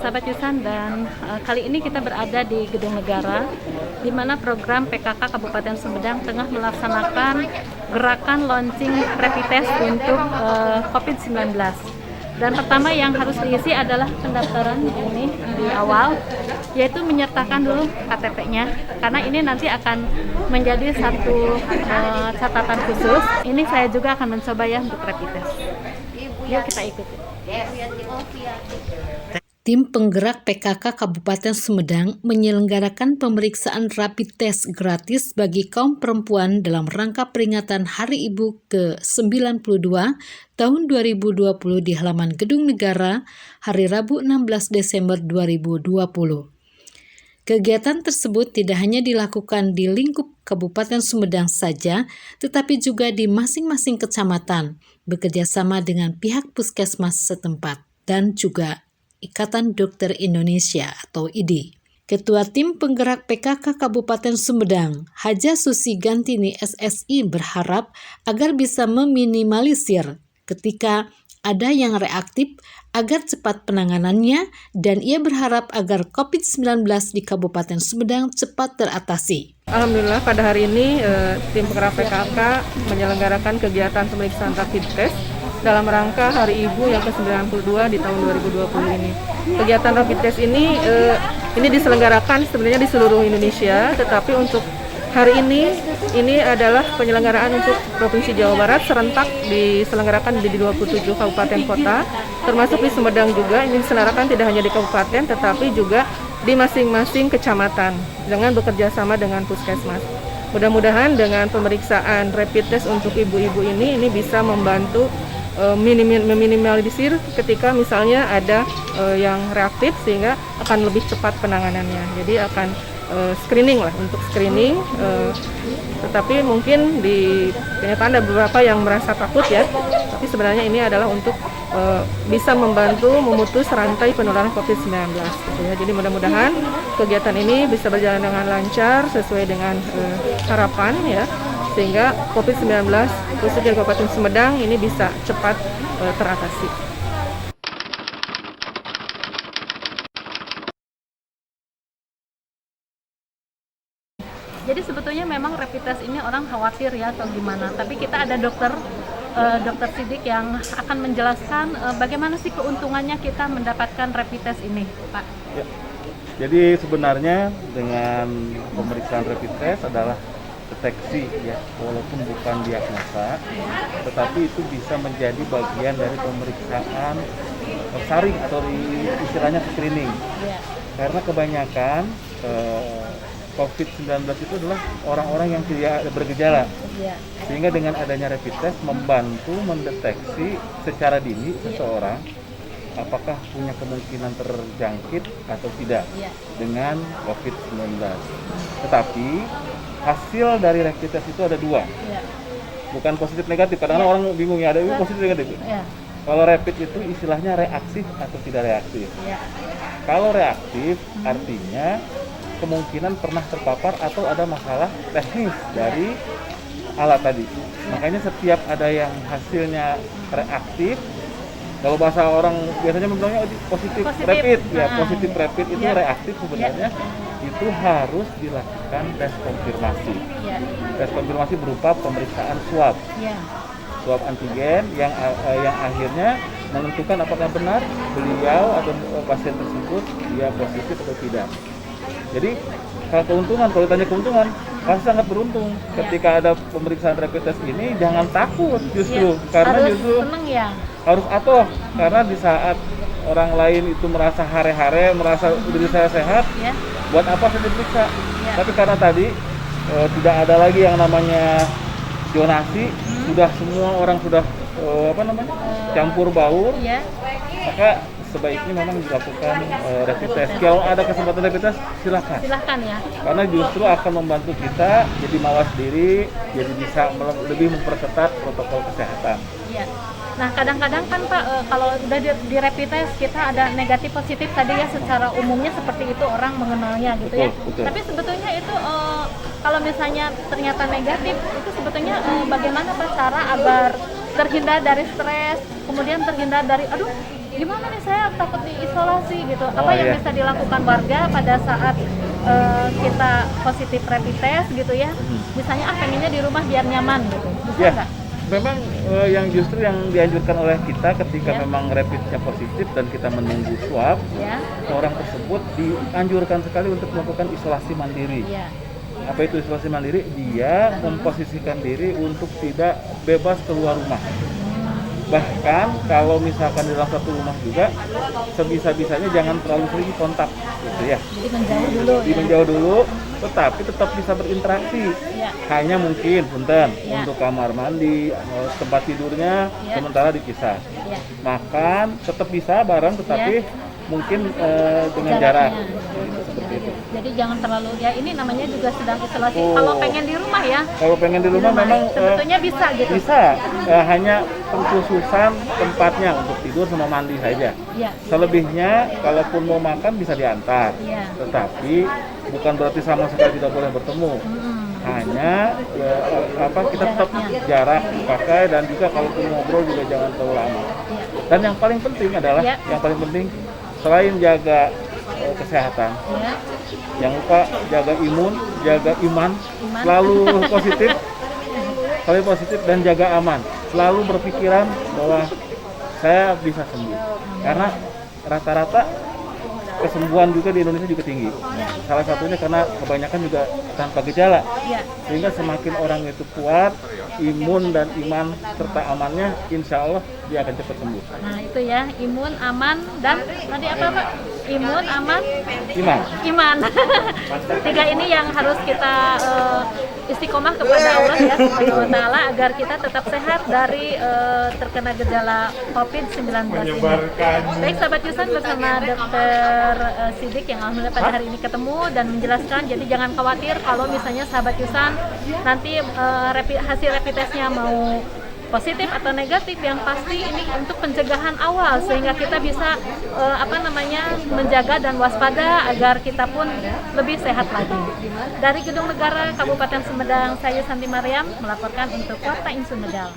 Sahabat Yusan, dan kali ini kita berada di Gedung Negara, di mana program PKK Kabupaten Sumedang tengah melaksanakan gerakan launching rapid test untuk COVID-19. Dan pertama yang harus diisi adalah pendaftaran ini di awal, yaitu menyertakan dulu KTP-nya, karena ini nanti akan menjadi satu catatan khusus. Ini saya juga akan mencoba ya untuk rapid test. Yuk kita ikuti. Tim penggerak PKK Kabupaten Sumedang menyelenggarakan pemeriksaan rapid test gratis bagi kaum perempuan dalam rangka peringatan Hari Ibu ke-92 tahun 2020 di halaman Gedung Negara hari Rabu 16 Desember 2020. Kegiatan tersebut tidak hanya dilakukan di lingkup Kabupaten Sumedang saja, tetapi juga di masing-masing kecamatan, bekerjasama dengan pihak puskesmas setempat dan juga Ikatan Dokter Indonesia atau IDI. Ketua Tim Penggerak PKK Kabupaten Sumedang, Haja Susi Gantini SSI berharap agar bisa meminimalisir ketika ada yang reaktif agar cepat penanganannya, dan ia berharap agar COVID-19 di Kabupaten Sumedang cepat teratasi. Alhamdulillah pada hari ini Tim Penggerak PKK menyelenggarakan kegiatan pemeriksaan rapid test dalam rangka Hari Ibu yang ke-92 di tahun 2020 ini. Kegiatan rapid test ini diselenggarakan sebenarnya di seluruh Indonesia, tetapi untuk hari ini adalah penyelenggaraan untuk Provinsi Jawa Barat serentak diselenggarakan di 27 kabupaten kota, termasuk di Sumedang juga. Ini diselenggarakan tidak hanya di kabupaten tetapi juga di masing-masing kecamatan dengan bekerja sama dengan puskesmas. Mudah-mudahan dengan pemeriksaan rapid test untuk ibu-ibu ini bisa membantu meminimalisir ketika misalnya ada yang reaktif, sehingga akan lebih cepat penanganannya. Jadi akan screening lah, untuk screening, tetapi mungkin di kenyataan ada beberapa yang merasa takut ya, tapi sebenarnya ini adalah untuk bisa membantu memutus rantai penularan COVID-19 gitu ya. Jadi mudah-mudahan kegiatan ini bisa berjalan dengan lancar sesuai dengan harapan ya, sehingga COVID-19 khususnya Kabupaten Sumedang ini bisa cepat teratasi. Jadi sebetulnya memang rapid test ini orang khawatir ya atau gimana, tapi kita ada dokter Sidik yang akan menjelaskan bagaimana sih keuntungannya kita mendapatkan rapid test ini, Pak. Ya. Jadi sebenarnya dengan pemeriksaan rapid test adalah deteksi ya, walaupun bukan diagnosa, tetapi itu bisa menjadi bagian dari pemeriksaan saring atau istilahnya screening. Ya. Karena kebanyakan COVID-19 itu adalah orang-orang yang tidak bergejala. Ya. Sehingga dengan adanya rapid test membantu mendeteksi secara dini seseorang apakah punya kemungkinan terjangkit atau tidak dengan COVID-19. Tetapi hasil dari rapid test itu ada dua, bukan positif negatif. Kadang-kadang orang bingung ya, ada positif negatif. Kalau rapid itu istilahnya reaktif atau tidak reaktif. Kalau reaktif artinya kemungkinan pernah terpapar atau ada masalah teknis dari alat tadi. Makanya setiap ada yang hasilnya reaktif, kalau bahasa orang biasanya bilangnya positif rapid, ya positif rapid itu reaktif sebenarnya itu harus dilakukan tes konfirmasi. Tes konfirmasi berupa pemeriksaan swab, swab antigen yang akhirnya menentukan apakah benar beliau atau pasien tersebut dia positif atau tidak. Jadi kalau keuntungan, kalau ditanya keuntungan, pasti sangat beruntung ketika ada pemeriksaan rapid test ini. Jangan takut justru, karena harus justru seneng ya. Harus atoh, karena di saat orang lain itu merasa hare-hare, merasa diri saya sehat, buat apa saya diperiksa? Tapi karena tadi tidak ada lagi yang namanya zonasi, sudah semua orang sudah campur baur, maka sebaiknya memang dilakukan rapid test. Kalau ada kesempatan rapid test, silakan ya. Karena justru akan membantu kita jadi mawas diri, jadi bisa lebih memperketat protokol kesehatan. Nah kadang-kadang kan Pak, kalau udah di rapid test kita ada negatif positif tadi ya, secara umumnya seperti itu orang mengenalnya gitu. Betul. Tapi sebetulnya itu kalau misalnya ternyata negatif, itu sebetulnya bagaimana Pak cara agar terhindar dari stres, kemudian terhindar dari gimana nih saya takut diisolasi gitu. Apa Oh, yang iya. bisa dilakukan warga pada saat kita positif rapid test gitu ya? Misalnya pengennya di rumah biar nyaman gitu. Bisa Ya, nggak? memang yang justru yang dianjurkan oleh kita ketika Ya. memang rapidnya positif dan kita menunggu swab, Ya. orang tersebut dianjurkan sekali untuk melakukan isolasi mandiri. Ya. Apa itu isolasi mandiri? Dia memposisikan diri untuk tidak bebas keluar rumah. Bahkan kalau misalkan di dalam satu rumah juga, sebisa-bisanya jangan terlalu sering kontak, gitu ya. Jadi menjauh dulu ya. Menjauh dulu, tetapi tetap bisa berinteraksi. Ya. Hanya mungkin, punten, Ya. untuk kamar mandi, tempat tidurnya Ya. sementara dipisah. Ya. Makan tetap bisa bareng, tetapi mungkin dengan Jaraknya. jarak. Seperti itu. Jadi jangan terlalu ya, ini namanya juga sedang isolasi. Oh. Kalau pengen di rumah ya. Kalau pengen di rumah memang sebetulnya bisa gitu. bisa, hanya pengkhususan tempatnya untuk tidur sama mandi saja. Ya. Selebihnya, kalaupun mau makan bisa diantar. Iya. Tetapi bukan berarti sama sekali tidak boleh bertemu. Hanya kita tetap jarak pakai, dan juga kalaupun ngobrol juga jangan terlalu lama. Iya. Dan yang paling penting adalah Ya. yang paling penting selain jaga kesehatan, Ya. jangan lupa jaga imun, jaga iman, Iman. selalu positif dan jaga aman. Selalu berpikiran bahwa saya bisa sembuh. Karena rata-rata kesembuhan juga di Indonesia juga tinggi. Salah satunya karena kebanyakan juga tanpa gejala. Ya. Sehingga semakin orang itu kuat, imun dan iman serta amannya, insya Allah dia akan cepat sembuh. Nah, itu ya, imun, aman, dan tadi apa Pak? Imun, aman, Iman. iman. Tiga ini yang harus kita istiqomah kepada Allah ya Subhanahu wa taala agar kita tetap sehat dari terkena gejala COVID-19 ini. Baik sahabat Yusan, bersama Dr. Sidik yang alhamdulillah pada hari ini ketemu dan menjelaskan, jadi jangan khawatir kalau misalnya sahabat Yusan nanti hasil rapid testnya mau positif atau negatif, yang pasti ini untuk pencegahan awal sehingga kita bisa menjaga dan waspada agar kita pun lebih sehat lagi. Dari Gedung Negara Kabupaten Sumedang, saya Santi Mariam melaporkan untuk Warta In Sumedang.